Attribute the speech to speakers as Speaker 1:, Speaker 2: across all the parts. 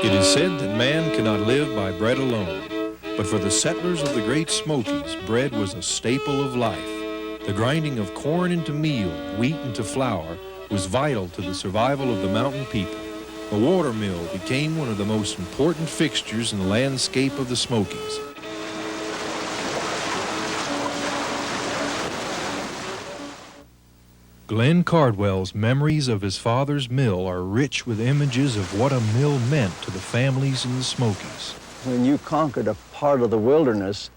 Speaker 1: It is said that man cannot live by bread alone, but for the settlers of the Great Smokies, bread was a staple of life. The grinding of corn into meal, wheat into flour, was vital to the survival of the mountain people. The water mill became one of the most important fixtures in the landscape of the Smokies. Glenn Cardwell's memories of his father's mill are rich with images of what a mill meant to the families in the Smokies.
Speaker 2: When you conquered a part of the wilderness,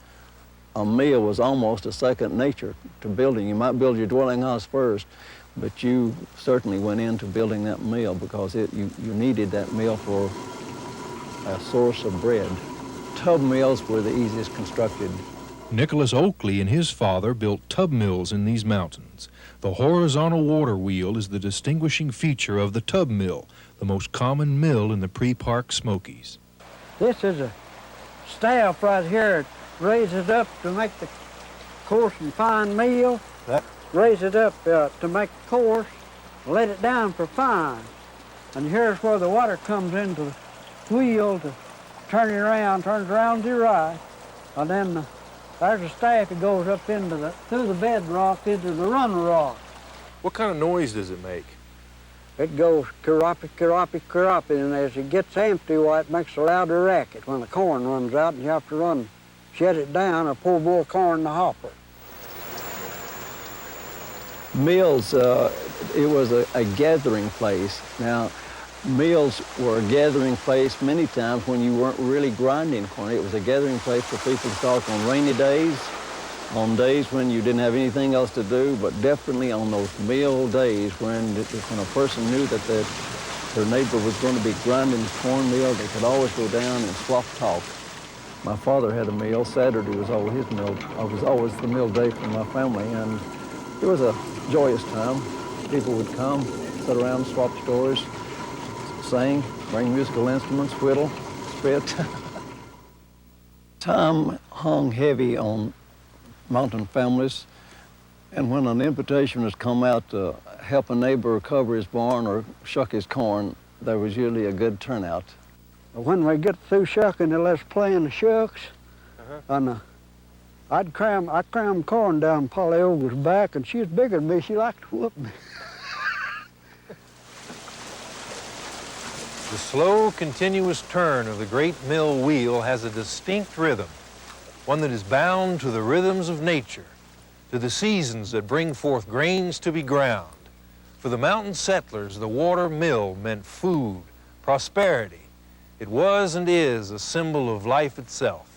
Speaker 2: a mill was almost a second nature to building. You might build your dwelling house first, but you certainly went into building that mill because you needed that mill for a source of bread. Tub mills were the easiest constructed.
Speaker 1: Nicholas Oakley and his father built tub mills in these mountains. The horizontal water wheel is the distinguishing feature of the tub mill, the most common mill in the pre-park Smokies.
Speaker 3: This is a staff right here. It raises up to make the coarse and fine meal. Raise it up to make coarse, let it down for fine. And here's where the water comes into the wheel to turn it around, turns around to the right. And then there's a staff that goes up into through the bedrock into the run rock.
Speaker 1: What kind of noise does it make?
Speaker 3: It goes keropi, keropi, keropi, and as it gets empty, well, it makes a louder racket when the corn runs out and you have to shut it down or pour more corn in the hopper.
Speaker 2: Mills, it was a gathering place. Now, mills were a gathering place many times when you weren't really grinding corn. It was a gathering place for people to talk on rainy days, on days when you didn't have anything else to do, but definitely on those mill days when a person knew that their neighbor was going to be grinding the corn mill, they could always go down and swap talk. My father had a mill. Saturday was always his mill. It was always the mill day for my family, and it was a joyous time. People would come, sit around, swap stories, sing, bring musical instruments, whittle, spit. Time hung heavy on mountain families, and when an invitation was come out to help a neighbor cover his barn or shuck his corn, there was usually a good turnout.
Speaker 3: When we get through shucking, they let us play in the shucks, and I'd cram corn down Polly Ogle's back, and she was bigger than me. She liked to whoop me.
Speaker 1: The slow, continuous turn of the great mill wheel has a distinct rhythm, one that is bound to the rhythms of nature, to the seasons that bring forth grains to be ground. For the mountain settlers, the water mill meant food, prosperity. It was and is a symbol of life itself.